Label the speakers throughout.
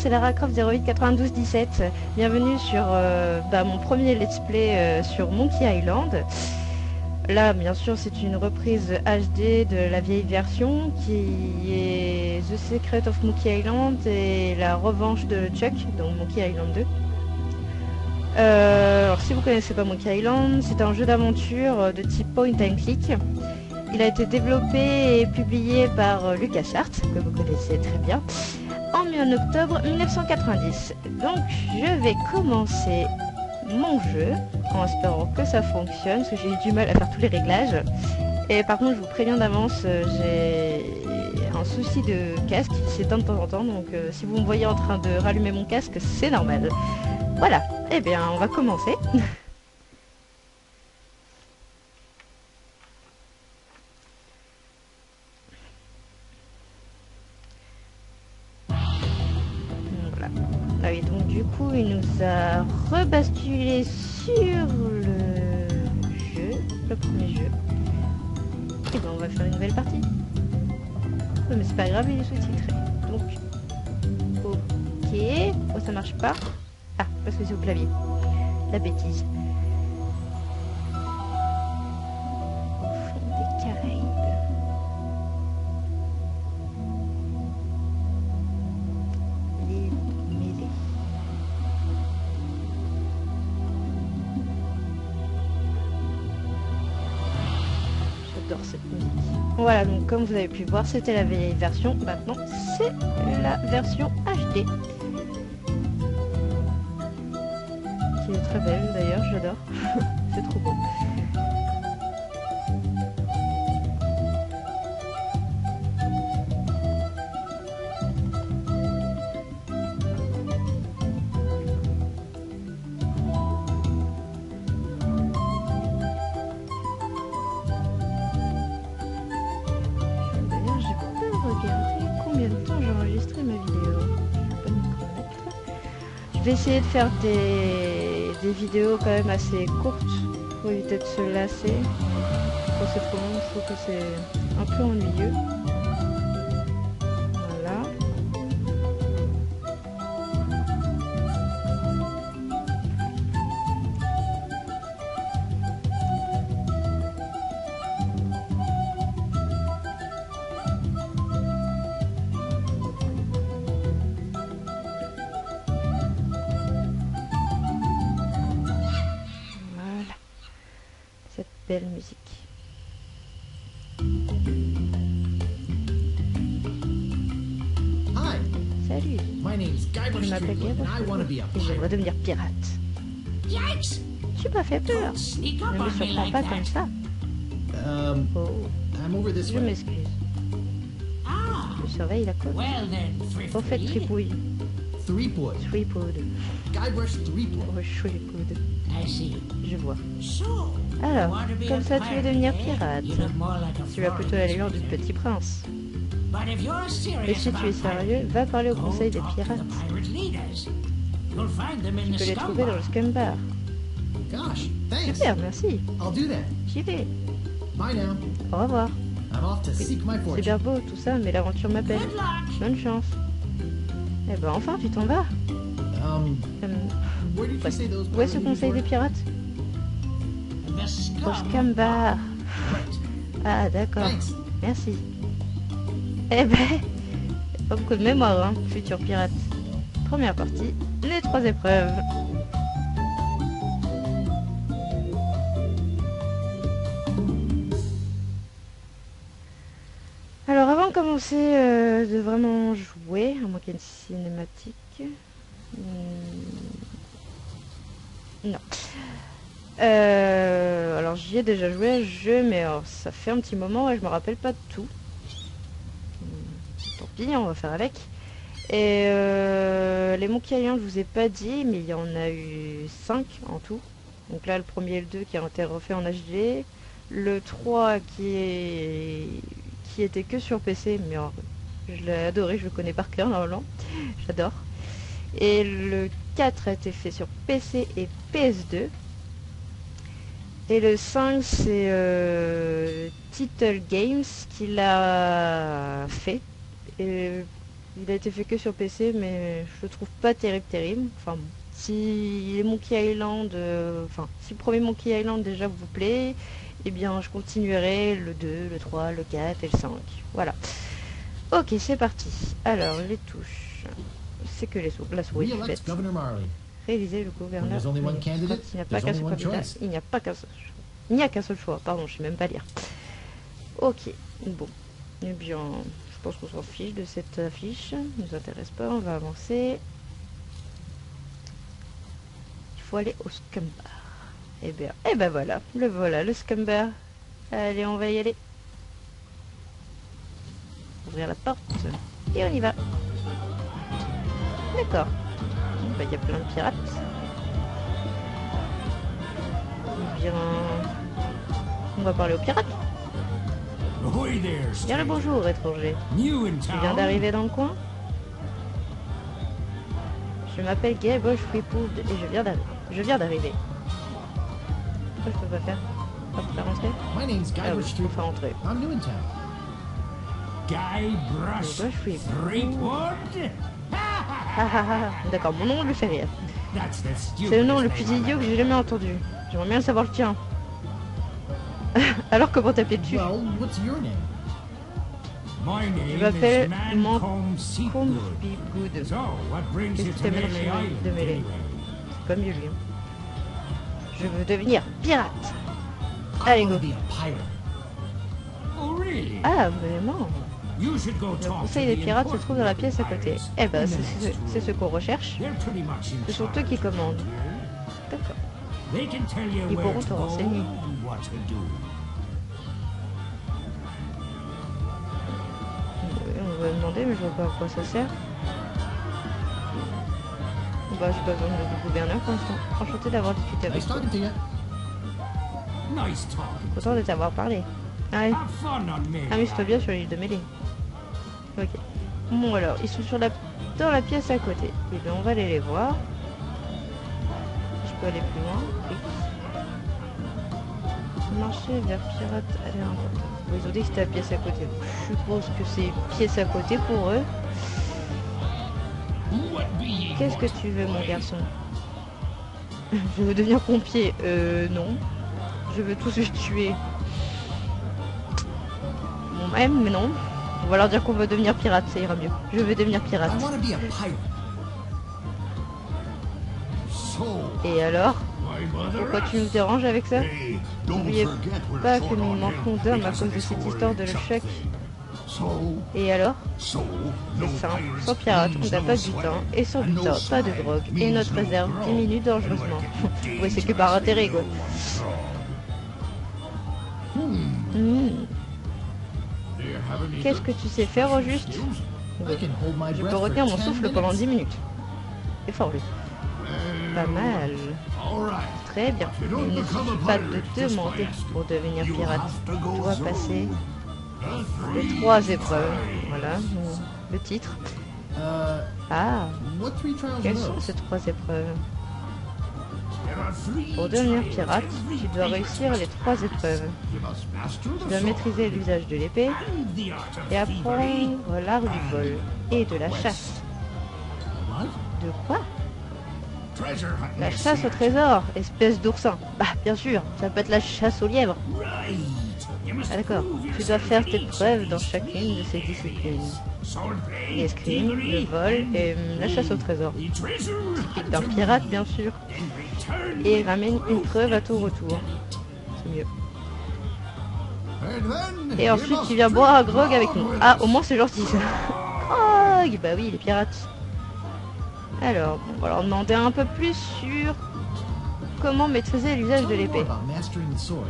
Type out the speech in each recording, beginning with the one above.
Speaker 1: c'est Lara Croft 089217. Bienvenue sur mon premier let's play sur Monkey Island. Là, bien sûr, c'est une reprise HD de la vieille version qui est The Secret of Monkey Island et la revanche de Chuck, donc Monkey Island 2. Alors, si vous connaissez pas Monkey Island, c'est un jeu d'aventure de type point and click. Il a été développé et publié par LucasArts, que vous connaissez très bien, en octobre 1990. Donc, je vais commencer mon jeu en espérant que ça fonctionne, parce que j'ai eu du mal à faire tous les réglages. Et par contre, je vous préviens d'avance, j'ai un souci de casque qui s'éteint de temps en temps, donc si vous me voyez en train de rallumer mon casque, c'est normal. Voilà, eh bien, on va commencer. Voilà. Ah oui, donc du coup, il nous a rebasculé sur le premier jeu. Et ben, on va faire une nouvelle partie. Non, mais c'est pas grave, il est sous-titré. Donc, ok. Oh, ça marche pas. Ah, parce que c'est au clavier. La bêtise. Au fond des Caraïbes. Les mêlées. J'adore cette musique. Voilà, donc comme vous avez pu voir, c'était la vieille version. Maintenant, c'est la version HD. Qui est très belle d'ailleurs, j'adore. C'est trop beau. D'ailleurs, j'ai pas regardé combien de temps j'ai enregistré ma vidéo. Je vais pas me connaître. Je vais essayer de faire des vidéos quand même assez courtes pour éviter de se lasser. Quand c'est trop long, je trouve que c'est un peu ennuyeux. Voilà. Cette belle musique.
Speaker 2: Hi,
Speaker 1: Salut,
Speaker 2: my name's Guybrush
Speaker 1: je m'appelle
Speaker 2: Threepwood, and I want to
Speaker 1: Guybrush
Speaker 2: be a
Speaker 1: et j'aimerais
Speaker 2: pirate.
Speaker 1: devenir pirate.
Speaker 3: Yikes!
Speaker 1: Tu m'as fait peur.
Speaker 3: Don't sneak up
Speaker 1: Ne me
Speaker 3: on me
Speaker 1: surprends
Speaker 3: like
Speaker 1: pas
Speaker 3: that.
Speaker 1: comme ça. Oh,
Speaker 2: I'm over this
Speaker 1: je
Speaker 2: way.
Speaker 1: m'excuse.
Speaker 3: Ah,
Speaker 1: Je surveille la côte.
Speaker 3: well then,
Speaker 1: Au fait,
Speaker 3: Thrifty.
Speaker 1: tripouille.
Speaker 2: Threepwood.
Speaker 1: Tripod.
Speaker 2: Guybrush Threepwood.
Speaker 1: Oh, tripod.
Speaker 3: I see.
Speaker 1: Je vois.
Speaker 3: So,
Speaker 1: Alors,
Speaker 3: you want to be
Speaker 1: comme
Speaker 3: a
Speaker 1: ça, tu veux
Speaker 3: pirate,
Speaker 1: devenir
Speaker 3: eh?
Speaker 1: pirate.
Speaker 3: You look more like a
Speaker 1: Tu as plutôt l'allure du
Speaker 3: foreigner.
Speaker 1: petit prince.
Speaker 3: But if you're serious
Speaker 1: Et si tu es
Speaker 3: about
Speaker 1: sérieux,
Speaker 3: pirating,
Speaker 1: va parler au
Speaker 3: go
Speaker 1: conseil des
Speaker 3: talk to
Speaker 1: pirates.
Speaker 3: the pirate leaders. You'll find them in
Speaker 1: Tu
Speaker 3: the
Speaker 1: peux les
Speaker 3: scum
Speaker 1: trouver dans
Speaker 3: bar.
Speaker 1: le scum bar.
Speaker 2: Gosh, thanks.
Speaker 1: Super, merci.
Speaker 2: I'll do that.
Speaker 1: J'y vais.
Speaker 2: Bye now.
Speaker 1: Au revoir.
Speaker 2: I'm off to seek my
Speaker 1: C'est bien
Speaker 2: fortune.
Speaker 1: beau tout ça, mais l'aventure m'appelle.
Speaker 3: Good luck.
Speaker 1: Bonne chance. Eh ben enfin, tu t'en vas.
Speaker 2: Where did you say those
Speaker 1: Où est ce
Speaker 2: pirate
Speaker 1: conseil des
Speaker 2: leaders
Speaker 1: pirates?
Speaker 3: The
Speaker 1: Au
Speaker 3: scum
Speaker 1: scum bar.
Speaker 2: were? Right.
Speaker 1: Ah d'accord.
Speaker 2: Thanks.
Speaker 1: Merci. Eh ben, pas beaucoup de mémoire, hein, futur pirate. Première partie, les 3 épreuves. Alors avant de commencer de vraiment jouer, à moins qu'il y ait une cinématique. Non. Alors j'y ai déjà joué à ce jeu, mais alors, ça fait un petit moment et je me rappelle pas de tout. Tant pis, on va faire avec. Et les Monkey Island, je vous ai pas dit, mais il y en a eu 5 en tout. Donc là, le premier et le 2 qui ont été refaits en HD. Le 3 qui était que sur PC, mais alors, je l'ai adoré, je le connais par cœur normalement. J'adore. Et le 4 a été fait sur PC et PS2. Et le 5, c'est Title Games qui l'a fait. Et Il a été fait que sur PC, mais je le trouve pas terrible. Enfin bon. Si les Monkey Island, si le premier Monkey Island déjà vous plaît, eh bien je continuerai le 2, le 3, le 4 et le 5. Voilà. Ok, c'est parti. Alors, les touches. C'est que la souris, en fait.
Speaker 2: Re-elect Governor Marley.
Speaker 1: Réaliser le gouverneur.
Speaker 2: When there's only one
Speaker 1: Mais
Speaker 2: candidate,
Speaker 1: quand il n'y a pas
Speaker 2: there's
Speaker 1: qu'un
Speaker 2: only
Speaker 1: seul
Speaker 2: one
Speaker 1: candidat,
Speaker 2: choice.
Speaker 1: il n'y a pas qu'un seul. Il n'y a qu'un seul choix. Pardon, je sais même pas lire. Ok, bon. Eh bien, je pense qu'on s'en fiche de cette affiche. Ça nous intéresse pas, on va avancer. Il faut aller au Scumbar. Eh ben voilà, le Scumbar. Allez, on va y aller. Ouvrir la porte. Et on y va. D'accord. Il y a plein de pirates. Eh bien, on va parler aux pirates.
Speaker 3: Ahoy there,
Speaker 1: Bien le bonjour, étranger.
Speaker 3: New in
Speaker 1: Tu viens
Speaker 3: town?
Speaker 1: d'arriver dans le coin? Je m'appelle Gay Bosch Whipwood et je viens d'arriver. Pourquoi je peux pas faire? Hop, faire rentrer?
Speaker 2: My name's Guy
Speaker 1: Ah oui,
Speaker 2: Bush
Speaker 1: faut faire rentrer.
Speaker 2: I'm new in town.
Speaker 3: Guy Brush
Speaker 1: Bush Whipwood.
Speaker 3: Threepwood?
Speaker 1: Ah ah ah. D'accord, mon nom lui fait rire.
Speaker 3: That's the stupidest
Speaker 1: C'est le nom le plus
Speaker 3: name I've
Speaker 1: idiot que
Speaker 3: ever
Speaker 1: j'ai jamais entendu. J'aimerais bien savoir le tien. Alors comment t'appeler dessus?
Speaker 2: Well, what's your name?
Speaker 3: My name
Speaker 1: m'appelle
Speaker 3: is
Speaker 1: Mancomb
Speaker 3: Mancomb Seagood.
Speaker 1: Good.
Speaker 3: So, what brings
Speaker 1: Qu'est-ce
Speaker 3: you
Speaker 1: qui
Speaker 3: to
Speaker 1: t'amène
Speaker 3: Melee
Speaker 1: sur l'île
Speaker 3: Island
Speaker 1: de Melee?
Speaker 3: anyway?
Speaker 1: C'est pas mieux lui. Hein. Je veux devenir pirate.
Speaker 2: I
Speaker 1: Allez,
Speaker 2: want
Speaker 1: go.
Speaker 2: to be a pirate.
Speaker 3: Oh, really?
Speaker 1: Ah, vraiment?
Speaker 3: You should go
Speaker 1: Le
Speaker 3: talk to
Speaker 1: conseil des
Speaker 3: the
Speaker 1: pirates se
Speaker 3: important
Speaker 1: trouve dans la pièce à côté.
Speaker 3: pirates.
Speaker 1: Eh ben,
Speaker 3: And
Speaker 1: c'est
Speaker 3: that's
Speaker 1: ce
Speaker 3: true.
Speaker 1: qu'on recherche.
Speaker 3: They're pretty much in
Speaker 1: Ce sont eux
Speaker 3: charge
Speaker 1: qui commandent.
Speaker 3: around here.
Speaker 1: D'accord.
Speaker 3: They can tell you
Speaker 1: Ils
Speaker 3: where
Speaker 1: pourront
Speaker 3: to
Speaker 1: te
Speaker 3: go
Speaker 1: renseigner.
Speaker 3: and what to do.
Speaker 1: On va demander, mais je vois pas à quoi ça sert. Bah, j'ai pas besoin de gouverneur pour l'instant. Enchanté d'avoir discuté avec
Speaker 2: Nice
Speaker 1: toi.
Speaker 2: talking to you.
Speaker 3: Nice talking.
Speaker 1: Content de t'avoir parlé. Allez,
Speaker 3: Have fun on Melee
Speaker 1: amuse-toi bien sur l'île de Melee. Ok. Bon alors, ils sont dans la pièce à côté. Et bien, on va aller les voir. Je peux aller plus loin. Oui. Marcher vers pirate. Allez, important. Bon, ils ont dit que c'était la pièce à côté. Donc, je suppose que c'est pièce à côté pour eux.
Speaker 3: What be ye
Speaker 1: Qu'est-ce que tu veux, mon garçon? Je veux devenir pompier. Non. Je veux tous les tuer. Bon, même, mais non. On va leur dire qu'on veut devenir pirate, ça ira mieux. Je veux devenir pirate.
Speaker 2: I want to be a pirate.
Speaker 4: So,
Speaker 1: Et alors?
Speaker 4: my mother
Speaker 1: Pourquoi tu nous déranges avec ça?
Speaker 4: Hey, don't
Speaker 1: N'oubliez
Speaker 4: forget we're
Speaker 1: pas
Speaker 4: short
Speaker 1: que nous
Speaker 4: on
Speaker 1: manquons
Speaker 4: you
Speaker 1: d'hommes à
Speaker 4: because
Speaker 1: cause
Speaker 4: of
Speaker 1: de
Speaker 4: this
Speaker 1: cette
Speaker 4: whole
Speaker 1: histoire de
Speaker 4: chuck
Speaker 1: l'échec.
Speaker 4: thing. So,
Speaker 1: Et alors?
Speaker 4: no
Speaker 1: C'est simple.
Speaker 4: pirates
Speaker 1: Sans pirate, on
Speaker 4: means
Speaker 1: n'a
Speaker 4: no
Speaker 1: pas de
Speaker 4: sweat.
Speaker 1: butin. Et sans
Speaker 4: And no
Speaker 1: butin, pas de
Speaker 4: swag
Speaker 1: drogue. Et
Speaker 4: means
Speaker 1: notre
Speaker 4: no
Speaker 1: réserve
Speaker 4: grog.
Speaker 1: diminue
Speaker 4: And
Speaker 1: dangereusement.
Speaker 4: like
Speaker 1: Oui, c'est que par intérêt, quoi.
Speaker 4: Do you have any
Speaker 1: Qu'est-ce que tu sais faire au juste?
Speaker 4: skills?
Speaker 2: I can hold my
Speaker 1: Je
Speaker 2: breath
Speaker 1: peux
Speaker 2: for
Speaker 1: retenir mon
Speaker 2: 10
Speaker 1: souffle pendant
Speaker 2: minutes.
Speaker 1: 10 minutes. C'est fort, lui. Pas mal.
Speaker 4: All right.
Speaker 1: Très bien.
Speaker 4: You don't
Speaker 1: Il ne
Speaker 4: become a
Speaker 1: suffit pas de
Speaker 4: pirate just by
Speaker 1: demander
Speaker 4: asking.
Speaker 1: pour devenir
Speaker 4: You
Speaker 1: pirate.
Speaker 4: have to
Speaker 1: Tu
Speaker 4: go
Speaker 1: dois
Speaker 4: through
Speaker 1: passer
Speaker 4: the
Speaker 1: les
Speaker 4: three
Speaker 1: 3 épreuves.
Speaker 4: trials.
Speaker 1: Voilà, le titre.
Speaker 2: Uh,
Speaker 1: Ah,
Speaker 2: what 3 trials
Speaker 1: quelles
Speaker 2: are
Speaker 1: sont
Speaker 2: those?
Speaker 1: ces 3 épreuves?
Speaker 4: There are three
Speaker 1: Pour devenir
Speaker 4: trials
Speaker 1: pirate,
Speaker 4: every
Speaker 1: tu dois
Speaker 4: pirate
Speaker 1: réussir les 3 épreuves.
Speaker 4: You must master
Speaker 1: Tu
Speaker 4: the
Speaker 1: dois
Speaker 4: sword.
Speaker 1: maîtriser l'usage de l'épée
Speaker 3: and the art of
Speaker 1: et
Speaker 3: thievery.
Speaker 1: apprendre l'art du vol et de la chasse.
Speaker 2: What?
Speaker 1: De quoi?
Speaker 4: Treasure hunting
Speaker 1: La
Speaker 4: is
Speaker 1: chasse au
Speaker 4: serious.
Speaker 1: trésor, espèce d'oursin. Bah, bien sûr, ça peut être la chasse au lièvre.
Speaker 3: Right. You must
Speaker 1: Ah d'accord,
Speaker 3: prove
Speaker 1: tu
Speaker 3: yourself
Speaker 1: dois faire
Speaker 3: in
Speaker 1: tes
Speaker 3: each
Speaker 1: preuves
Speaker 3: of
Speaker 1: dans
Speaker 3: these
Speaker 1: chacune de ces
Speaker 3: three
Speaker 1: disciplines.
Speaker 3: areas. Swordplay,
Speaker 1: L'escrime, le
Speaker 3: thievery,
Speaker 1: vol
Speaker 3: and
Speaker 1: et la chasse au trésor.
Speaker 3: the treasure
Speaker 1: Typique d'un
Speaker 3: hunter.
Speaker 1: pirate, bien sûr.
Speaker 3: In return,
Speaker 1: Et ramène une preuve à ton retour. C'est mieux.
Speaker 4: And then
Speaker 1: Et
Speaker 4: you
Speaker 1: ensuite,
Speaker 4: must
Speaker 1: tu viens boire un
Speaker 4: drink
Speaker 1: grog avec nous.
Speaker 4: with
Speaker 1: Ah,
Speaker 4: us.
Speaker 1: au moins c'est gentil ça. Grog, bah oui, les pirates. Alors, on va leur demander un peu plus sur comment maîtriser l'usage
Speaker 2: Tell
Speaker 1: de
Speaker 2: me more
Speaker 1: l'épée.
Speaker 2: about mastering the sword.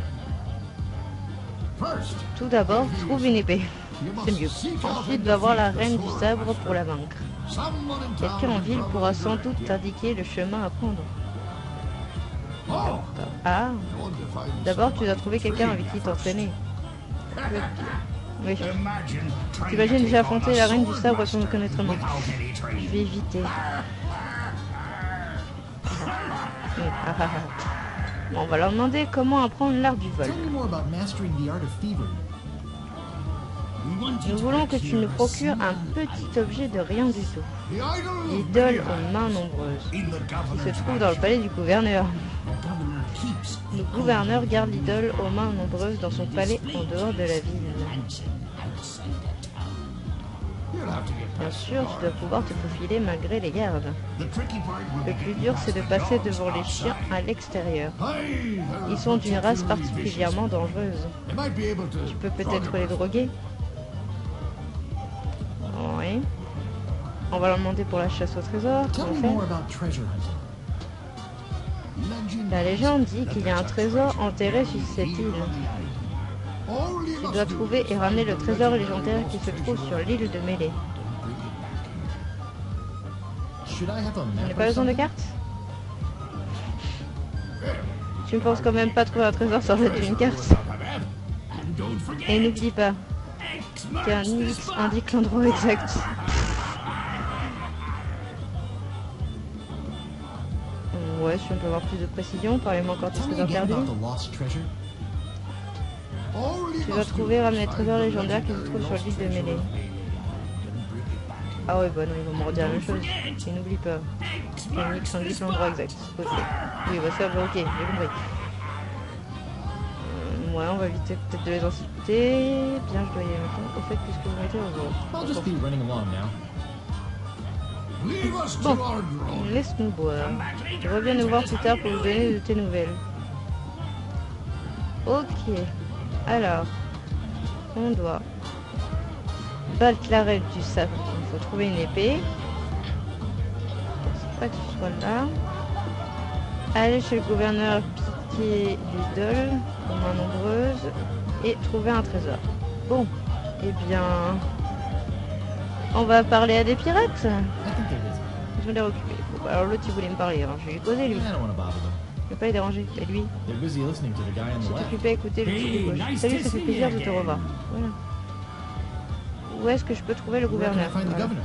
Speaker 4: First,
Speaker 1: Tout d'abord, trouve une épée.
Speaker 4: you must
Speaker 1: C'est mieux.
Speaker 4: seek out
Speaker 1: Ensuite,
Speaker 4: and
Speaker 1: va voir la
Speaker 4: defeat the
Speaker 1: reine du
Speaker 4: sword
Speaker 1: sabre
Speaker 4: master.
Speaker 1: pour la vaincre.
Speaker 4: Someone in
Speaker 1: Quelqu'un
Speaker 4: town
Speaker 1: en
Speaker 4: will
Speaker 1: ville pourra
Speaker 4: probably
Speaker 1: sans
Speaker 4: direct
Speaker 1: doute
Speaker 4: you.
Speaker 1: t'indiquer le chemin à prendre.
Speaker 4: Oh,
Speaker 1: Ah,
Speaker 4: go and find
Speaker 1: d'abord tu dois
Speaker 4: someone
Speaker 1: trouver
Speaker 4: to
Speaker 1: quelqu'un
Speaker 4: train
Speaker 1: avec qui
Speaker 4: you
Speaker 1: t'entraîner. Oui,
Speaker 3: imagine trying
Speaker 1: t'imagines
Speaker 3: to
Speaker 1: déjà
Speaker 3: take on
Speaker 1: affronter
Speaker 3: a
Speaker 1: la reine du
Speaker 3: sword
Speaker 1: sabre sans
Speaker 3: master
Speaker 1: connaître le nom.
Speaker 3: without any
Speaker 1: Je
Speaker 3: training.
Speaker 1: vais éviter. Bon, on va leur demander comment apprendre l'art du vol.
Speaker 2: Tell me more about mastering the art of thievery.
Speaker 1: Nous voulons que tu nous procures un petit objet de rien du tout.
Speaker 4: The idol of
Speaker 1: L'idole
Speaker 4: Bayard
Speaker 1: aux mains nombreuses.
Speaker 3: In the
Speaker 1: Qui
Speaker 3: governor's
Speaker 1: se trouve dans le palais du gouverneur.
Speaker 3: The governor keeps
Speaker 1: Le gouverneur garde l'idole aux mains nombreuses dans son palais en dehors de la ville.
Speaker 3: mansion outside the town.
Speaker 4: You'll have to get
Speaker 1: Bien
Speaker 4: past
Speaker 1: sûr, tu dois pouvoir te faufiler malgré les gardes.
Speaker 4: the tricky part will
Speaker 1: Le
Speaker 4: be
Speaker 1: plus
Speaker 4: getting
Speaker 1: dur,
Speaker 4: past
Speaker 1: c'est de
Speaker 4: the
Speaker 1: passer
Speaker 4: dogs
Speaker 1: devant les
Speaker 4: outside.
Speaker 1: chiens à l'extérieur.
Speaker 4: Aye, they're
Speaker 1: Ils sont d'une race
Speaker 4: particularly
Speaker 1: particulièrement dangereuse.
Speaker 4: vicious. They might be able to
Speaker 1: Tu peux
Speaker 4: drug
Speaker 1: peut-être
Speaker 4: him.
Speaker 1: les droguer. Oui. On va leur demander pour la chasse au trésor.
Speaker 2: Tell
Speaker 1: Comment
Speaker 2: me
Speaker 1: faire?
Speaker 2: more about treasure hunting.
Speaker 4: Legend
Speaker 1: La légende dit qu'il y a un trésor enterré sur cette île.
Speaker 4: All you
Speaker 1: Tu
Speaker 4: must
Speaker 1: dois
Speaker 4: do
Speaker 1: trouver et ramener le trésor légendaire qui se trouve sur l'île de Mêlée.
Speaker 2: Should I have a
Speaker 1: On
Speaker 2: map
Speaker 1: n'a pas
Speaker 2: or
Speaker 1: besoin de
Speaker 2: something?
Speaker 1: carte? Tu ne penses quand même pas trouver un trésor sans mettre une carte?
Speaker 3: And don't forget
Speaker 1: Et n'oublie pas
Speaker 3: X
Speaker 1: qu'un
Speaker 3: marks the
Speaker 1: X
Speaker 3: spot.
Speaker 1: indique l'endroit exact. Ouais, si on peut avoir plus de précision, parlez-moi encore du
Speaker 2: Tell me
Speaker 1: trésor
Speaker 2: again
Speaker 1: perdu.
Speaker 2: about the lost treasure.
Speaker 4: All you
Speaker 1: Tu dois
Speaker 4: must do
Speaker 1: trouver et ramener le
Speaker 4: is
Speaker 1: trésor
Speaker 4: find the
Speaker 1: légendaire qui se
Speaker 4: legendary
Speaker 1: trouve sur
Speaker 4: lost
Speaker 1: l'île de
Speaker 4: treasure
Speaker 1: Mêlée.
Speaker 4: of Bayard and bring it back.
Speaker 1: Ah ouais, bah non, ils vont me redire la même chose. Et n'oublie pas,
Speaker 3: X
Speaker 1: qu'un
Speaker 3: marks
Speaker 1: X
Speaker 3: the
Speaker 1: indique l'endroit
Speaker 3: spot.
Speaker 1: exact. Ok. Oui, bah ça, bah ok, j'ai compris. Ouais, on va éviter peut-être de les inciter. Bien, je dois y aller maintenant. Au fait, puisque vous mettez au revoir.
Speaker 2: I'll just be running along now.
Speaker 4: Leave us to
Speaker 1: Bon,
Speaker 4: our drone.
Speaker 1: laisse-nous boire.
Speaker 3: Come back later.
Speaker 1: Reviens nous voir plus tard pour nous donner de tes nouvelles. Ok. Alors, on doit battre l'arête du sabre. Il faut trouver une épée. C'est pas que ce soit là. Aller chez le gouverneur, piquer l'idole aux mains nombreuses et trouver un trésor. Bon, eh bien, on va parler à des pirates.
Speaker 2: I think they're busy.
Speaker 1: Je vais les occuper. Bon, alors l'autre il voulait me parler, alors je vais lui causer lui.
Speaker 2: I don't want to bother them.
Speaker 1: Je vais pas les déranger. Et lui,
Speaker 2: They're busy listening to the guy on the
Speaker 1: s'est
Speaker 2: left.
Speaker 1: occupé à écouter le type de gauche.
Speaker 3: Hey,
Speaker 1: Salut,
Speaker 3: nice
Speaker 1: ça
Speaker 3: to
Speaker 1: fait
Speaker 3: see
Speaker 1: plaisir
Speaker 3: you
Speaker 1: de te
Speaker 3: again.
Speaker 1: revoir. Voilà. Où est-ce que je peux trouver le
Speaker 2: Where can I
Speaker 1: gouverneur?
Speaker 2: find the
Speaker 1: Voilà.
Speaker 2: governor?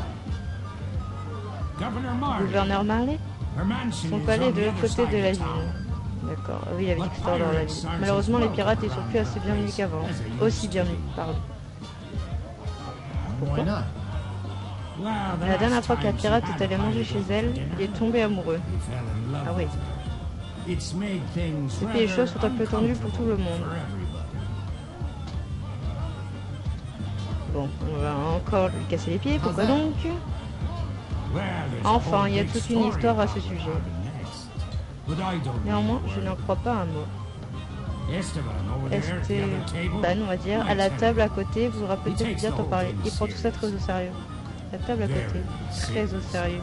Speaker 3: Governor Marley.
Speaker 1: Gouverneur Marley?
Speaker 3: Her mansion
Speaker 1: Son
Speaker 3: is
Speaker 1: palais
Speaker 3: on
Speaker 1: de
Speaker 3: the
Speaker 1: l'autre
Speaker 3: other
Speaker 1: côté
Speaker 3: side
Speaker 1: de la
Speaker 3: of
Speaker 1: ville.
Speaker 3: town.
Speaker 1: D'accord. Ah oui, il y avait l'histoire dans la ville. Malheureusement, les pirates ils sont plus assez bien mis qu'avant. Aussi bien mis, pardon.
Speaker 2: Why not?
Speaker 3: Well, the
Speaker 1: La dernière
Speaker 3: last
Speaker 1: fois qu'un
Speaker 3: time she
Speaker 1: pirate
Speaker 3: had
Speaker 1: est allé
Speaker 3: a
Speaker 1: manger
Speaker 3: bite
Speaker 1: chez
Speaker 3: of
Speaker 1: elle,
Speaker 3: dinner,
Speaker 1: il est tombé amoureux.
Speaker 3: he fell in love
Speaker 1: Ah oui.
Speaker 3: with her. It's made things
Speaker 1: Depuis, les
Speaker 3: rather
Speaker 1: choses sont un peu tendues pour tout le monde.
Speaker 3: for everybody.
Speaker 1: Bon, on va encore lui casser les pieds. Pourquoi
Speaker 2: Enfin.
Speaker 1: donc?
Speaker 3: Well, there's a
Speaker 1: Enfin,
Speaker 3: whole
Speaker 1: il y a
Speaker 3: big
Speaker 1: toute une
Speaker 3: story
Speaker 1: histoire à ce
Speaker 3: about
Speaker 1: sujet.
Speaker 3: Marley next. But I don't
Speaker 1: Néanmoins,
Speaker 3: know
Speaker 1: je n'en crois pas un mot.
Speaker 3: Esteban over there at the other table.
Speaker 1: Esteban, on va dire, à la table à côté, voudra peut-être bien t'en parler. Il prend tout ça très au sérieux. La table à côté, très au sérieux.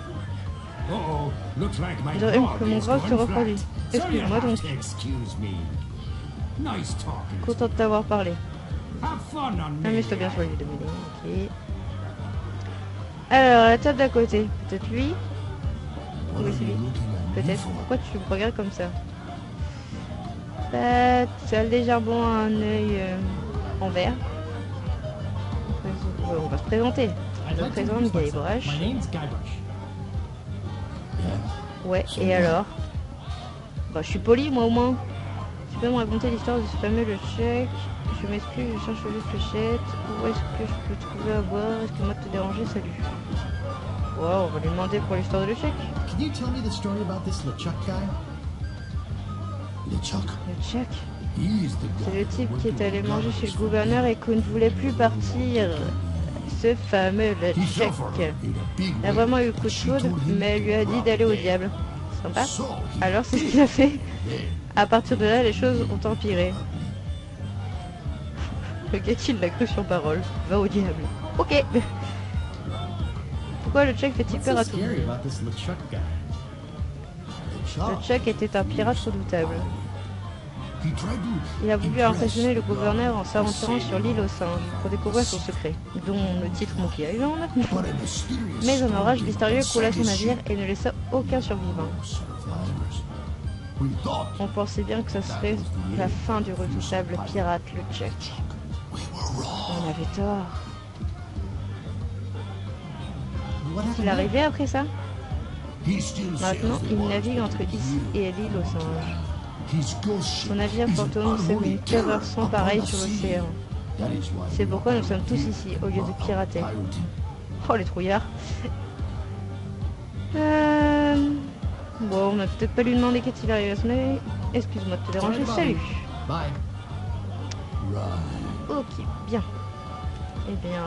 Speaker 3: Uh-oh, looks like my
Speaker 1: On dirait
Speaker 3: dog
Speaker 1: que mon
Speaker 3: is
Speaker 1: grave se
Speaker 3: going
Speaker 1: refroidit.
Speaker 3: flat. So you
Speaker 1: Excuse-moi
Speaker 3: have
Speaker 1: donc.
Speaker 3: to excuse me. Nice talking.
Speaker 1: Content de t'avoir parlé.
Speaker 3: Have fun on
Speaker 1: Amuse-toi
Speaker 3: me.
Speaker 1: bien sur l'île de Mêlée. Ok. Alors, la table d'à côté. Peut-être lui? Oui, c'est lui. Peut-être. Pourquoi tu me regardes comme ça? Bah, tu as légèrement un œil en vert. Ouais, on va se présenter.
Speaker 2: I'd
Speaker 1: Je me
Speaker 2: like to
Speaker 1: présente
Speaker 2: introduce
Speaker 1: Guy
Speaker 2: myself.
Speaker 1: Brush.
Speaker 2: My name's Guybrush.
Speaker 1: Ouais, et alors? Bah, je suis poli, moi, au moins. Tu peux me raconter l'histoire de ce fameux le chèque? Je m'excuse, je cherche juste le chèque. Où est-ce que je peux trouver à boire? Excuse-moi de te déranger, salut. Wow, on va lui demander pour l'histoire de le chèque.
Speaker 2: Can you tell me the story about this LeChuck guy?
Speaker 4: LeChuck,
Speaker 1: Le chèque?
Speaker 4: he's the
Speaker 1: C'est
Speaker 4: guy
Speaker 1: le type qui est allé manger chez le gouverneur et qui ne voulait plus partir. Ce fameux le
Speaker 4: He
Speaker 1: chèque.
Speaker 4: fell for her in a big
Speaker 1: Il a
Speaker 4: way,
Speaker 1: vraiment eu le coup
Speaker 4: but
Speaker 1: de
Speaker 4: she
Speaker 1: foudre,
Speaker 4: told him
Speaker 1: mais elle lui a
Speaker 4: to
Speaker 1: dit
Speaker 4: drop
Speaker 1: d'aller au
Speaker 4: dead.
Speaker 1: diable. Sympa?
Speaker 4: So he
Speaker 1: Alors c'est ce qu'il a fait.
Speaker 4: did.
Speaker 1: À partir de là, les choses ont empiré. Le gars qui l'a cru sur parole. Va au diable. Ok. Pourquoi le Chuck fait-il
Speaker 2: What's
Speaker 1: peur
Speaker 2: so
Speaker 1: à tout le
Speaker 2: scary
Speaker 1: monde?
Speaker 2: about this LeChuck guy?
Speaker 1: Le Chuck était un pirate redoutable.
Speaker 4: He tried to
Speaker 1: Il a voulu
Speaker 4: impress
Speaker 1: impressionner le
Speaker 4: the
Speaker 1: gouverneur en
Speaker 4: god
Speaker 1: s'aventurant
Speaker 4: and
Speaker 1: sur l'île aux singes pour découvrir son secret, dont le titre Monkey Island.
Speaker 4: but a mysterious
Speaker 1: Mais un orage
Speaker 4: storm
Speaker 1: mystérieux coula son
Speaker 4: sank his
Speaker 1: navire
Speaker 4: ship.
Speaker 1: et ne laissa aucun survivant.
Speaker 4: No survivors. We thought
Speaker 1: On pensait bien que ça serait la fin du redoutable pirate, le Chuck.
Speaker 4: we were wrong.
Speaker 1: On avait tort.
Speaker 2: What
Speaker 1: Il
Speaker 2: happened
Speaker 1: est
Speaker 2: next?
Speaker 1: arrivé après ça?
Speaker 4: He still sails
Speaker 1: Maintenant,
Speaker 4: the
Speaker 1: il
Speaker 4: waters
Speaker 1: navigue
Speaker 4: of
Speaker 1: entre
Speaker 4: the
Speaker 1: ici
Speaker 4: year.
Speaker 1: et l'île aux singes.
Speaker 4: His ghost ship
Speaker 1: Son navire
Speaker 4: is an
Speaker 1: fantôme sème
Speaker 4: unholy
Speaker 1: une terreur
Speaker 4: terror
Speaker 1: sans
Speaker 4: upon
Speaker 1: pareille
Speaker 4: the
Speaker 1: sur
Speaker 4: sea.
Speaker 1: l'océan.
Speaker 4: That is why
Speaker 1: C'est
Speaker 4: we
Speaker 1: pourquoi
Speaker 4: are
Speaker 1: nous sommes tous ici, au lieu de pirater.
Speaker 4: pirating.
Speaker 1: Oh, les trouillards. Bon, on va peut-être pas lui demander qu'est-il arrive à son avis. Excuse-moi de te déranger, salut.
Speaker 2: Bye.
Speaker 4: Right.
Speaker 1: Ok, bien. Eh bien,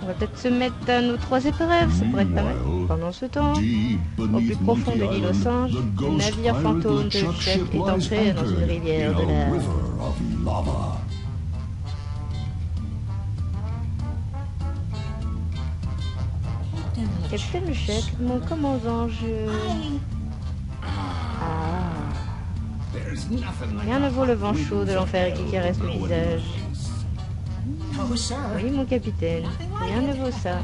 Speaker 1: on va peut-être se mettre à nos 3 épreuves, ça pourrait être pas mal. Pendant ce temps,
Speaker 4: Deep
Speaker 1: au plus
Speaker 4: beneath
Speaker 1: profond de
Speaker 4: Monkey
Speaker 1: l'île aux
Speaker 4: Island,
Speaker 1: singes,
Speaker 4: the
Speaker 1: le
Speaker 4: ghost
Speaker 1: navire
Speaker 4: pirate
Speaker 1: fantôme de
Speaker 4: LeChuck
Speaker 1: Chuck
Speaker 4: ship
Speaker 1: est
Speaker 4: lies
Speaker 1: entré dans une
Speaker 4: anchored
Speaker 1: rivière
Speaker 4: in
Speaker 1: de
Speaker 4: a
Speaker 1: la...
Speaker 4: river of lava.
Speaker 1: Capitaine Chuck, mon commandant, je... Ah...
Speaker 3: There's nothing like
Speaker 1: Rien ne vaut le vent chaud de l'enfer qui caresse le visage.
Speaker 5: Oh, sir.
Speaker 1: Oui, mon capitaine, rien ne vaut ça.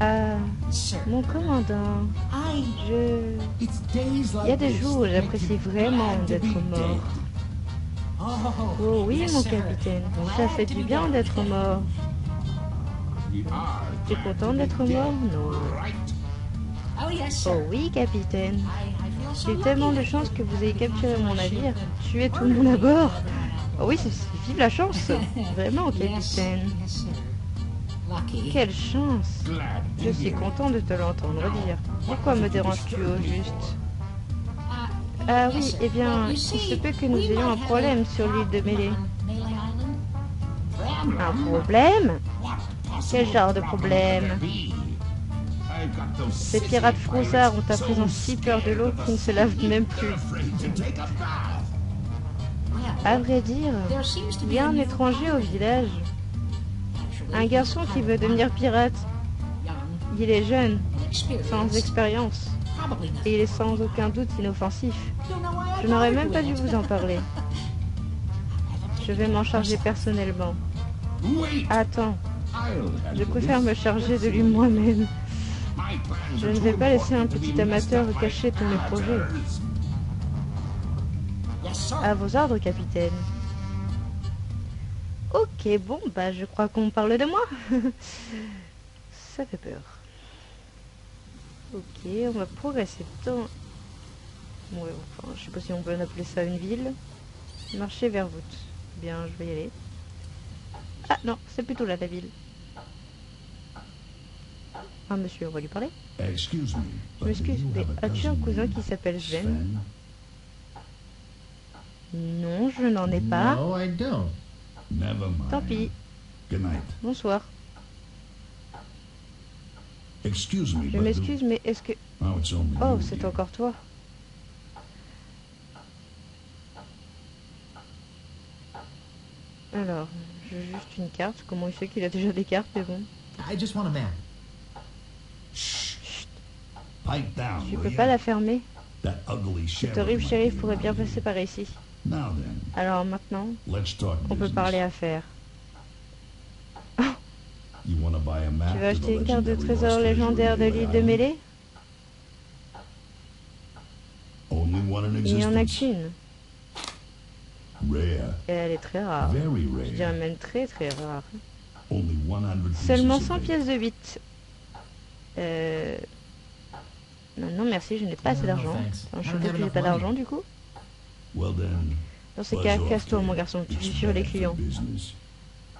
Speaker 1: Ah,
Speaker 5: Sir,
Speaker 1: mon commandant,
Speaker 5: I...
Speaker 1: je...
Speaker 2: It's days like
Speaker 1: Il y a des
Speaker 2: this
Speaker 1: jours où
Speaker 2: that make
Speaker 1: j'apprécie
Speaker 2: you
Speaker 1: vraiment
Speaker 2: glad to
Speaker 1: d'être
Speaker 2: be
Speaker 1: mort.
Speaker 2: dead.
Speaker 1: Oh oui,
Speaker 5: yes,
Speaker 1: mon
Speaker 5: sir.
Speaker 1: capitaine, ça
Speaker 5: Glad
Speaker 1: fait
Speaker 5: to
Speaker 1: du
Speaker 5: be
Speaker 1: bien
Speaker 5: dead.
Speaker 1: d'être mort.
Speaker 3: we are.
Speaker 1: Tu es content d'être mort? Non.
Speaker 3: Right.
Speaker 5: Oh, yes,
Speaker 1: Oh
Speaker 5: sir.
Speaker 1: oui, capitaine.
Speaker 5: I feel so
Speaker 1: J'ai eu
Speaker 5: lucky
Speaker 1: tellement de
Speaker 5: that
Speaker 1: chance que vous ayez
Speaker 5: you
Speaker 1: capturé
Speaker 5: captured
Speaker 1: mon
Speaker 5: my
Speaker 1: navire,
Speaker 5: ship
Speaker 1: tué
Speaker 5: and
Speaker 1: tout le monde à bord.
Speaker 5: murdered
Speaker 1: Oh oui, c'est vive la chance. Vraiment,
Speaker 5: everyone.
Speaker 1: capitaine.
Speaker 5: Yes, sir. Lucky.
Speaker 1: Quelle chance.
Speaker 3: Glad to
Speaker 1: Je suis
Speaker 3: hear it.
Speaker 1: content de te l'entendre dire. Pourquoi me déranges-tu au juste?
Speaker 5: Uh,
Speaker 1: Ah
Speaker 5: yes,
Speaker 1: oui,
Speaker 5: sir.
Speaker 1: eh bien,
Speaker 5: Well, you
Speaker 1: il se
Speaker 5: see,
Speaker 1: peut que nous
Speaker 5: we
Speaker 1: ayons un
Speaker 5: might have
Speaker 1: problème
Speaker 5: a
Speaker 1: sur l'île de
Speaker 5: problem
Speaker 1: Melee.
Speaker 5: on Melee Island.
Speaker 1: Un problème?
Speaker 3: What
Speaker 1: Quel
Speaker 3: possible
Speaker 1: genre de
Speaker 3: problem
Speaker 1: problème?
Speaker 3: could there be? I've got those
Speaker 1: Ces
Speaker 3: city
Speaker 1: pirates froussards ont à
Speaker 3: pirates
Speaker 1: présent
Speaker 3: so
Speaker 1: si peur de l'eau
Speaker 3: scared of
Speaker 1: qu'ils ne
Speaker 3: the
Speaker 1: se lavent
Speaker 3: sea,
Speaker 1: même plus.
Speaker 3: they're afraid to take a bath.
Speaker 5: Well,
Speaker 1: À vrai dire,
Speaker 5: there seems to
Speaker 1: il
Speaker 5: be
Speaker 1: y a
Speaker 5: a
Speaker 1: un
Speaker 5: new
Speaker 1: étranger au
Speaker 5: pirate.
Speaker 1: village.
Speaker 5: Actually,
Speaker 1: Un garçon qui veut devenir pirate.
Speaker 5: young,
Speaker 1: Il est jeune,
Speaker 5: inexperienced,
Speaker 1: sans expérience,
Speaker 5: probably nothing.
Speaker 1: et il est sans aucun doute inoffensif.
Speaker 5: Don't know why I
Speaker 1: Je n'aurais
Speaker 5: bothered
Speaker 1: même pas dû
Speaker 5: with it.
Speaker 1: vous en parler. Je vais m'en charger personnellement.
Speaker 3: Wait,
Speaker 1: Attends,
Speaker 3: I'll
Speaker 1: je
Speaker 3: handle
Speaker 1: préfère
Speaker 3: this.
Speaker 1: me charger de lui moi-même.
Speaker 3: My plans
Speaker 1: Je
Speaker 3: are
Speaker 1: ne
Speaker 3: too
Speaker 1: vais pas laisser un
Speaker 3: important to
Speaker 1: petit
Speaker 3: be messed
Speaker 1: amateur
Speaker 3: up by
Speaker 1: cacher tous mes projets.
Speaker 3: amateurs.
Speaker 5: Yes, sir.
Speaker 1: À vos ordres, capitaine. Ok, bon, bah je crois qu'on parle de moi. Ça fait peur. Ok, on va progresser dans... Ouais, enfin, je sais pas si on peut appeler ça une ville. Marcher vers Voûte. Bien, je vais y aller. Ah non, c'est plutôt là la ville. Ah monsieur, on va lui parler.
Speaker 4: Excuse me.
Speaker 1: Je m'excuse, mais as-tu un cousin qui s'appelle Sven?
Speaker 4: Sven?
Speaker 1: Non, je n'en ai pas.
Speaker 2: No, I don't.
Speaker 4: Never mind.
Speaker 1: Tant pis.
Speaker 4: Good night.
Speaker 1: Bonsoir.
Speaker 4: Excuse me,
Speaker 1: Je
Speaker 4: but
Speaker 1: m'excuse, mais est-ce que...
Speaker 4: Oh, it's only
Speaker 1: Oh,
Speaker 4: you
Speaker 1: c'est
Speaker 4: again.
Speaker 1: encore toi. Alors, je veux juste une carte. Comment il sait qu'il a déjà des cartes, mais bon.
Speaker 2: I just want a map.
Speaker 4: Pipe down,
Speaker 1: Je
Speaker 4: will
Speaker 1: peux
Speaker 4: ya?
Speaker 1: pas la fermer.
Speaker 4: That ugly
Speaker 1: Cet
Speaker 4: sheriff
Speaker 1: horrible
Speaker 4: might
Speaker 1: shérif
Speaker 4: be
Speaker 1: pourrait bien
Speaker 4: around
Speaker 1: passer
Speaker 4: here.
Speaker 1: par ici.
Speaker 4: Now then,
Speaker 1: Alors maintenant,
Speaker 4: let's talk
Speaker 1: on peut
Speaker 4: business.
Speaker 1: parler affaires.
Speaker 4: You wanna buy a map
Speaker 1: Tu veux
Speaker 4: to the
Speaker 1: acheter une carte de
Speaker 4: legendary
Speaker 1: trésor
Speaker 4: lost
Speaker 1: légendaire de
Speaker 4: treasure
Speaker 1: l'île
Speaker 4: of
Speaker 1: de
Speaker 4: Melee
Speaker 1: Mêlée?
Speaker 4: Island? Only one in
Speaker 1: Il n'y en a
Speaker 4: existence.
Speaker 1: qu'une.
Speaker 4: Rare.
Speaker 1: Et elle est très rare.
Speaker 4: Very
Speaker 1: Je dirais
Speaker 4: rare.
Speaker 1: même très très rare.
Speaker 4: Only 100 pieces
Speaker 1: Seulement
Speaker 4: of
Speaker 1: 100
Speaker 4: it.
Speaker 1: pièces de 8. Non, non, merci, je n'ai pas assez
Speaker 2: No,
Speaker 1: d'argent.
Speaker 2: thanks.
Speaker 1: Enfin, je
Speaker 2: I don't
Speaker 1: sais
Speaker 2: have
Speaker 1: que j'ai
Speaker 2: enough
Speaker 1: pas
Speaker 2: money.
Speaker 1: d'argent du coup.
Speaker 4: Well then,
Speaker 1: Dans ces
Speaker 4: buzz
Speaker 1: cas,
Speaker 4: off,
Speaker 1: casse-toi
Speaker 4: kid.
Speaker 1: mon garçon, tu
Speaker 4: It's
Speaker 1: vis sur les
Speaker 4: bad for
Speaker 1: clients.
Speaker 4: business.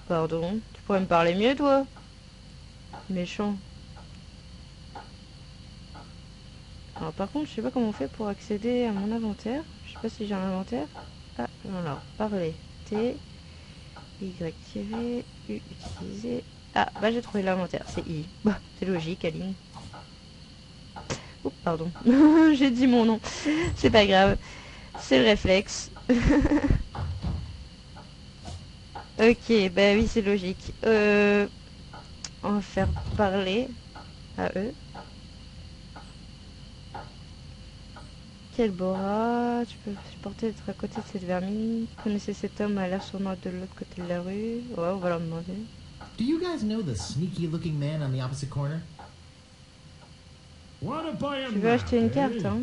Speaker 1: Pardon, tu pourrais me parler mieux toi? Méchant. Alors par contre, je sais pas comment on fait pour accéder à mon inventaire. Je sais pas si j'ai un inventaire. Ah, alors, parler. T, Y, U, utiliser. Ah, bah j'ai trouvé l'inventaire, c'est I. Bah, c'est logique, Aline. Oups, pardon. J'ai dit mon nom. C'est pas grave. C'est le réflexe. Ok, bah oui, c'est logique. On va faire parler à eux. Quel Bora, tu peux supporter d'être à côté de cette vermine. Connaissez cet homme à l'air sournois de l'autre côté de la rue. Ouais, on va leur demander.
Speaker 2: Do you guys know the sneaky looking man on the opposite corner?
Speaker 3: Wanna buy a
Speaker 1: Tu veux
Speaker 3: map,
Speaker 1: acheter une
Speaker 3: eh?
Speaker 1: carte, hein?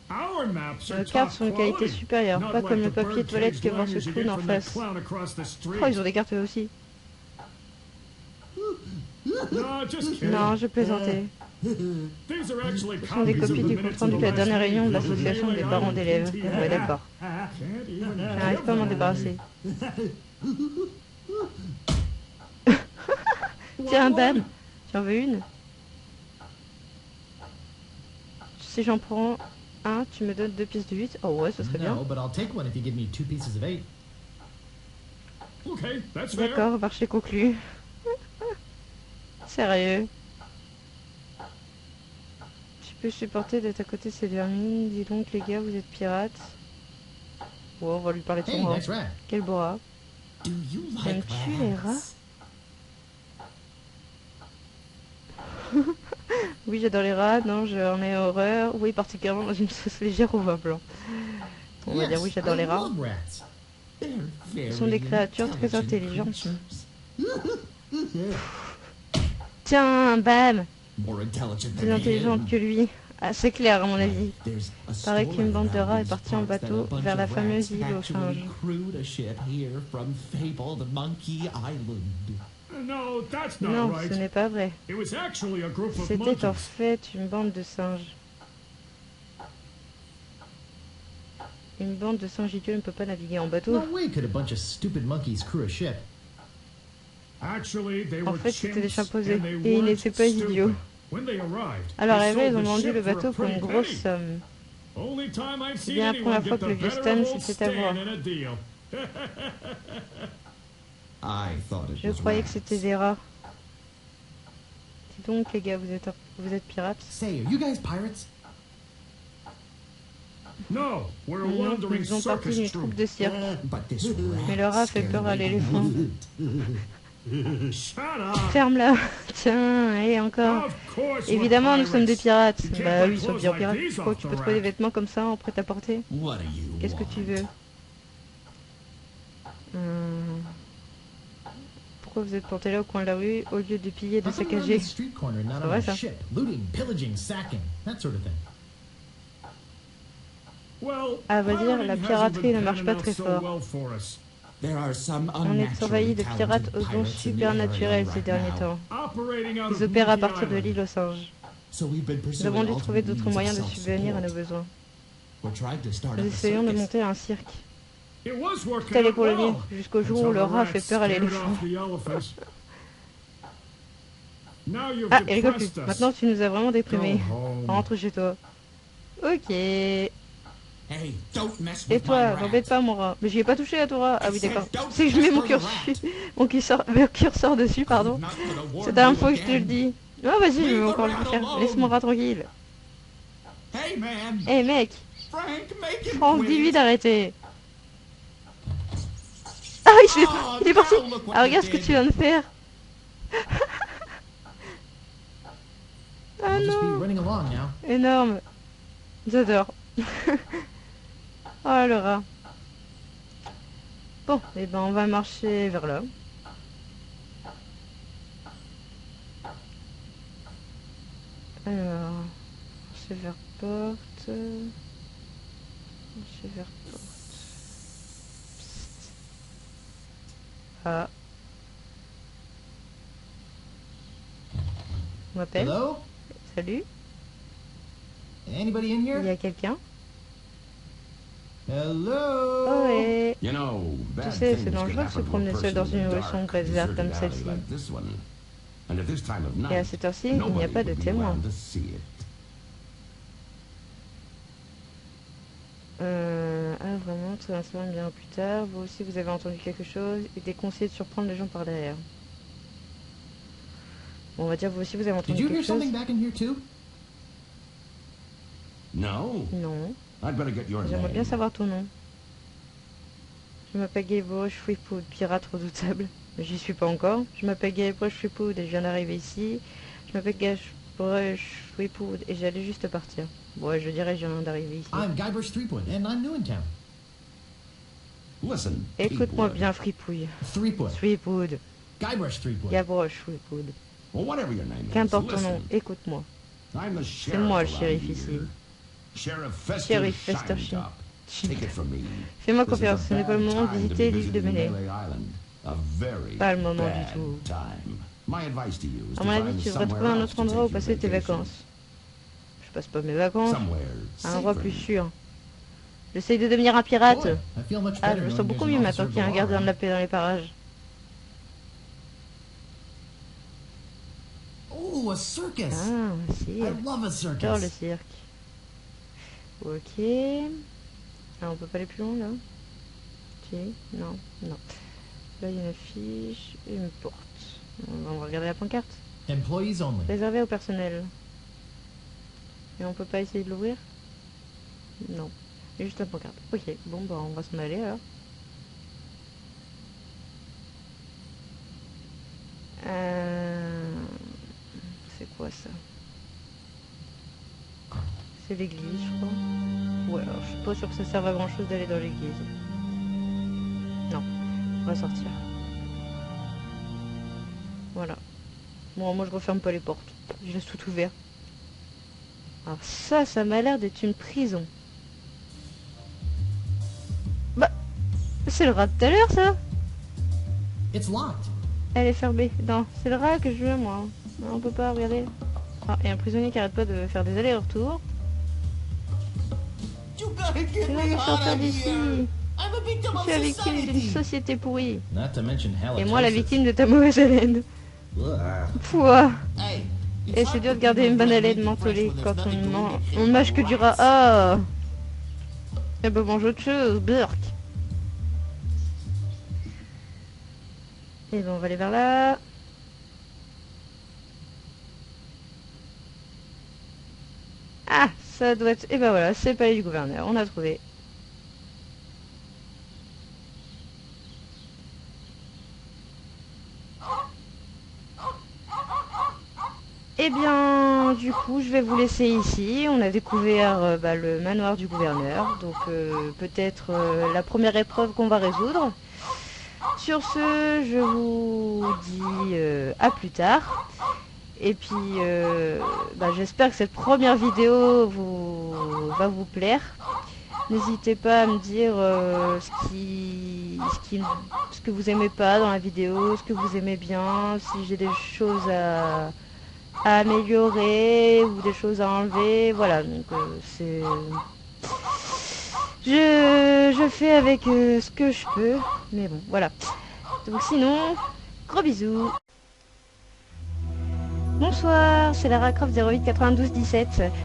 Speaker 3: Our maps are
Speaker 1: Nos cartes sont de
Speaker 3: top
Speaker 1: qualité
Speaker 3: quality.
Speaker 1: supérieure,
Speaker 3: Not
Speaker 1: pas comme
Speaker 3: like
Speaker 1: le
Speaker 3: the
Speaker 1: papier de
Speaker 3: bird
Speaker 1: toilette
Speaker 3: cage
Speaker 1: que vend ce
Speaker 3: liners you
Speaker 1: clown
Speaker 3: get
Speaker 1: en
Speaker 3: from that
Speaker 1: face.
Speaker 3: clown across the street.
Speaker 1: Oh, ils ont des cartes eux aussi.
Speaker 3: No, just kidding.
Speaker 1: Non, je plaisantais.
Speaker 3: These are actually
Speaker 1: Ce sont des
Speaker 3: copies of
Speaker 1: copies
Speaker 3: the
Speaker 1: du
Speaker 3: minutes
Speaker 1: compte
Speaker 3: of
Speaker 1: rendu
Speaker 3: the
Speaker 1: de la
Speaker 3: last
Speaker 1: dernière réunion de
Speaker 3: meeting of the
Speaker 1: l'association des
Speaker 3: Melee
Speaker 1: parents
Speaker 3: Island
Speaker 1: d'élèves.
Speaker 3: PTA.
Speaker 1: Ouais, d'accord.
Speaker 3: Can't even
Speaker 1: J'arrive pas à m'en débarrasser. Tiens, bam. Tu en veux une? Si j'en prends un, tu me donnes 2 pièces de 8. Oh ouais, ce serait bien.
Speaker 2: No, but I'll take one if you give me 2 pieces of 8.
Speaker 3: Okay, that's fair.
Speaker 1: D'accord, marché conclu. Sérieux. Je peux supporter d'être à côté de ces vermines. Dis donc les gars, vous êtes pirates. Bon, on va lui parler de
Speaker 2: Hey,
Speaker 1: son rat.
Speaker 2: nice rat.
Speaker 1: Quel beau rat.
Speaker 5: Do you like
Speaker 1: Aimes-tu les rats? Oui, j'adore les rats. Non, j'en ai horreur. Oui, particulièrement dans une sauce légère au vin blanc. On va dire oui, j'adore les rats.
Speaker 2: love rats.
Speaker 1: Ce sont des créatures très intelligentes. Tiens, bam. Plus intelligente que lui. Ah, c'est clair à mon avis. Paraît qu'une bande de rats est partie en bateau vers la fameuse île aux singes.
Speaker 3: No, that's not
Speaker 1: Non,
Speaker 3: right.
Speaker 1: ce n'est pas vrai.
Speaker 3: It was actually a group of
Speaker 1: C'était en
Speaker 3: monkeys.
Speaker 1: fait une bande de singes. Une bande de singes idiots ne peut pas naviguer en bateau.
Speaker 2: No way could a bunch of stupid monkeys crew a ship.
Speaker 3: Actually, they
Speaker 1: En
Speaker 3: were
Speaker 1: fait, c'était des
Speaker 3: chimps,
Speaker 1: chimpanzés,
Speaker 3: and they
Speaker 1: et ils
Speaker 3: weren't
Speaker 1: n'étaient pas
Speaker 3: stupid.
Speaker 1: idiots.
Speaker 3: When they arrived,
Speaker 1: À leur
Speaker 3: they
Speaker 1: arrivée, ils
Speaker 3: sold
Speaker 1: ont
Speaker 3: the
Speaker 1: vendu
Speaker 3: ship
Speaker 1: le
Speaker 3: for a
Speaker 1: bateau pour une
Speaker 3: pretty
Speaker 1: grosse
Speaker 3: penny.
Speaker 1: somme.
Speaker 3: Only time I've
Speaker 1: C'est
Speaker 3: seen
Speaker 1: bien la
Speaker 3: anyone
Speaker 1: première
Speaker 3: get
Speaker 1: fois que
Speaker 3: the
Speaker 1: le vieux
Speaker 3: better
Speaker 1: Stan
Speaker 3: of
Speaker 1: s'est
Speaker 3: old
Speaker 1: fait
Speaker 3: Stan
Speaker 1: avoir.
Speaker 3: in a deal.
Speaker 1: Je croyais que c'était des rats. Dis donc, les gars, vous êtes pirates?
Speaker 2: Say, are you guys pirates?
Speaker 3: No, we're a
Speaker 1: Non,
Speaker 3: wandering
Speaker 1: ils font partie
Speaker 3: circus
Speaker 1: d'une troupe
Speaker 3: troupe.
Speaker 1: de cirque.
Speaker 5: But this
Speaker 1: Mais le rat fait peur à l'éléphant.
Speaker 3: Shut up.
Speaker 1: Ferme-la. Tiens, et encore.
Speaker 3: Of course we're
Speaker 1: Évidemment, nous sommes des
Speaker 3: pirates.
Speaker 1: pirates.
Speaker 3: You can't
Speaker 1: Bah
Speaker 3: buy
Speaker 1: oui, sauf
Speaker 3: clothes
Speaker 1: bien
Speaker 3: like
Speaker 1: pirates.
Speaker 3: these
Speaker 1: Pourquoi
Speaker 3: off
Speaker 1: tu
Speaker 3: the
Speaker 1: peux trouver des
Speaker 3: rack.
Speaker 1: vêtements comme ça en prêt-à-porter?
Speaker 5: What do you
Speaker 1: Qu'est-ce que tu veux? Pourquoi vous êtes planté là au coin de la rue au lieu de piller et de
Speaker 2: How come we're on
Speaker 1: saccager?
Speaker 2: the street corner, not
Speaker 1: C'est
Speaker 2: on
Speaker 1: vrai,
Speaker 2: a
Speaker 1: ça.
Speaker 2: ship? Looting, pillaging, sacking, that sort of thing.
Speaker 3: Well,
Speaker 1: À vrai dire,
Speaker 3: pirating
Speaker 1: la
Speaker 3: hasn't
Speaker 1: piraterie
Speaker 3: been
Speaker 1: ne marche pas
Speaker 3: panning out
Speaker 1: très
Speaker 3: so
Speaker 1: fort.
Speaker 3: well for us.
Speaker 5: There are some
Speaker 1: On est envahi de pirates aux dons supernaturels ces derniers temps.
Speaker 3: Operating out
Speaker 1: Ils
Speaker 3: of
Speaker 1: opèrent à
Speaker 3: Monkey
Speaker 1: partir de
Speaker 3: Island.
Speaker 1: l'île aux singes. Nous avons dû trouver d'autres moyens de subvenir à nos besoins. Nous essayons de monter un cirque.
Speaker 3: It was
Speaker 1: Tout
Speaker 3: working
Speaker 1: allait
Speaker 3: out
Speaker 1: pour le mieux,
Speaker 3: well.
Speaker 1: jusqu'au jour
Speaker 3: Until
Speaker 1: où le
Speaker 3: the
Speaker 1: rat
Speaker 3: rats
Speaker 1: fait peur à
Speaker 3: scared
Speaker 1: l'éléphant.
Speaker 3: off the elephants. Now you've
Speaker 1: Ah, il rigole plus.
Speaker 3: depressed us.
Speaker 1: Maintenant, tu nous as vraiment déprimés.
Speaker 3: Go home.
Speaker 1: Rentre chez toi. Ok. Et
Speaker 5: Hey, don't mess with
Speaker 1: toi,
Speaker 5: my
Speaker 1: n'embête
Speaker 5: rat.
Speaker 1: pas mon rat. Mais j'y ai pas touché à ton rat. Ah oui, d'accord. C'est que je mets mon curseur dessus, pardon. C'est la dernière fois que je te le dis. Oh, vas-y, je vais encore le faire. Laisse mon rat tranquille.
Speaker 5: Hey man,
Speaker 1: Eh mec,
Speaker 5: Frank, make him
Speaker 1: Franck,
Speaker 5: quit.
Speaker 1: dis-lui d'arrêter. Ah, il est parti. Ah, regarde ce que tu viens de faire. Ah
Speaker 2: I'll just be
Speaker 1: non,
Speaker 2: running along now.
Speaker 1: énorme. J'adore. Oh le rat. Bon, et ben on va marcher vers là. Alors, marcher vers porte. Marcher vers porte. Psst. Ah. On m'appelle.
Speaker 2: Hello?
Speaker 1: Salut.
Speaker 2: Anybody in
Speaker 1: Il y
Speaker 2: here?
Speaker 1: a quelqu'un?
Speaker 2: Hello?
Speaker 1: Oh ouais.
Speaker 6: You know, bad
Speaker 1: sais, c'est
Speaker 6: things
Speaker 1: dangereux
Speaker 6: can
Speaker 1: de se
Speaker 6: happen to a
Speaker 1: promener seul
Speaker 6: person
Speaker 1: dans
Speaker 6: in
Speaker 1: une
Speaker 6: the
Speaker 1: rue
Speaker 6: dark,
Speaker 1: sombre et déserte comme
Speaker 6: deserted alley
Speaker 1: celle-ci.
Speaker 6: like this one. And at this time of
Speaker 1: Et à
Speaker 6: night,
Speaker 1: cette heure-ci, il n'y a
Speaker 6: nobody
Speaker 1: pas de
Speaker 6: would be
Speaker 1: témoin.
Speaker 6: around to see it.
Speaker 1: Ah vraiment, très insolent, bien plus tard. Vous aussi, vous avez entendu quelque chose et déconseillé de surprendre les gens par derrière. Bon, on va dire vous aussi, vous avez
Speaker 2: Did
Speaker 1: entendu
Speaker 2: you hear
Speaker 1: quelque chose?
Speaker 2: something back in here too?
Speaker 6: No,
Speaker 1: Non.
Speaker 6: I'd better get your
Speaker 1: J'aimerais bien
Speaker 6: name.
Speaker 1: savoir ton nom. Je m'appelle Gayboche Fouipoud, pirate redoutable. Mais j'y suis pas encore. Je m'appelle Gayboche Fouipoud et je viens d'arriver ici. Je m'appelle Gayboche Fouipoud et j'allais juste partir. Ouais, je dirais je viens d'arriver ici.
Speaker 2: I'm Guybrush Threepwood, and I'm new in town.
Speaker 6: Listen,
Speaker 1: Écoute-moi
Speaker 6: Petewood.
Speaker 1: bien, Fripouille.
Speaker 2: Threepwood.
Speaker 1: Fouipoud.
Speaker 2: Guybrush Threepwood.
Speaker 1: Gayboche Fouipoud.
Speaker 6: Well, whatever your name is,
Speaker 1: Qu'importe ton nom,
Speaker 6: listen.
Speaker 1: écoute-moi.
Speaker 6: I'm the
Speaker 1: C'est
Speaker 6: sheriff
Speaker 1: moi le
Speaker 6: around
Speaker 1: shérif
Speaker 6: here.
Speaker 1: ici.
Speaker 6: Sheriff Fester
Speaker 1: Sheriff Fester
Speaker 6: Shimetop. Take it from me.
Speaker 1: Fais-moi
Speaker 6: This is
Speaker 1: confiance,
Speaker 6: a
Speaker 1: ce n'est pas le
Speaker 6: bad
Speaker 1: moment de
Speaker 6: time to
Speaker 1: visiter
Speaker 6: be
Speaker 1: l'île de
Speaker 6: visiting
Speaker 1: Melee.
Speaker 6: Melee Island. A very
Speaker 1: Pas le moment du
Speaker 6: bad
Speaker 1: tout.
Speaker 6: time. My advice to you is
Speaker 1: À
Speaker 6: to
Speaker 1: mon avis,
Speaker 6: find
Speaker 1: tu devrais trouver
Speaker 6: somewhere
Speaker 1: un
Speaker 6: else
Speaker 1: autre
Speaker 6: to
Speaker 1: endroit où
Speaker 6: take your
Speaker 1: passer tes
Speaker 6: vacation.
Speaker 1: vacances. Je passe pas mes vacances
Speaker 6: Somewhere
Speaker 1: à un endroit
Speaker 6: safer.
Speaker 1: plus sûr. J'essaye de devenir un pirate.
Speaker 2: Boy, I feel much
Speaker 1: Ah,
Speaker 2: better
Speaker 1: je me sens
Speaker 2: knowing
Speaker 1: beaucoup
Speaker 2: there's
Speaker 1: mieux
Speaker 2: an
Speaker 1: maintenant
Speaker 2: officer
Speaker 1: qu'il y a un
Speaker 2: below
Speaker 1: gardien de la
Speaker 2: around.
Speaker 1: paix dans les parages.
Speaker 2: Oh, a circus!
Speaker 1: Ah, si.
Speaker 2: I love a
Speaker 1: J'adore le
Speaker 2: circus.
Speaker 1: cirque. Ok. Ah, on peut pas aller plus loin là? Si? Non, non. Là, il y a une affiche et une porte. On va regarder la pancarte.
Speaker 2: Employees only.
Speaker 1: Réservé au personnel. Et on peut pas essayer de l'ouvrir? Non. Il y a juste la pancarte. Ok, bon bah on va s'en aller alors. C'est quoi ça? C'est l'église, je crois. Ouais, alors je suis pas sûre que ça serve à grand chose d'aller dans l'église. Non, on va sortir. Voilà. Bon, moi je referme pas les portes. Je laisse tout ouvert. Alors ça m'a l'air d'être une prison. Bah, c'est le rat de tout à l'heure ça.
Speaker 2: It's locked.
Speaker 1: Elle est fermée. Non, c'est le rat que je veux moi. Non, on peut pas, regarder. Ah, et un prisonnier qui arrête pas de faire des allers-retours.
Speaker 5: You gotta get
Speaker 1: Tu vas
Speaker 5: me
Speaker 1: me
Speaker 5: out
Speaker 1: sortir
Speaker 5: of
Speaker 1: d'ici.
Speaker 5: here. I'm a victim
Speaker 1: Je
Speaker 5: of
Speaker 1: suis la victime d'une
Speaker 5: society.
Speaker 1: société pourrie.
Speaker 2: Not to mention halitosis.
Speaker 1: Et moi la victime de ta mauvaise haleine.
Speaker 2: Ugh.
Speaker 1: Pouah.
Speaker 5: Hey,
Speaker 1: Et c'est dur de garder une bonne haleine mentholée quand on mâche que du rat. Ah. Elle peut manger autre chose, burk. Et bon, on va aller vers là. Ah, ça doit être... Et ben voilà, c'est le palais du gouverneur, on a trouvé. Eh bien, du coup, je vais vous laisser ici. On a découvert le manoir du gouverneur. Donc, peut-être la première épreuve qu'on va résoudre. Sur ce, je vous dis à plus tard. Et puis, j'espère que cette première vidéo va vous plaire. N'hésitez pas à me dire ce que vous aimez pas dans la vidéo, ce que vous aimez bien, si j'ai des choses à améliorer ou des choses à enlever. Voilà, donc c'est... Je fais avec ce que je peux, mais bon, voilà. Donc sinon, gros bisous. Bonsoir, c'est Lara Croft 08 92 17.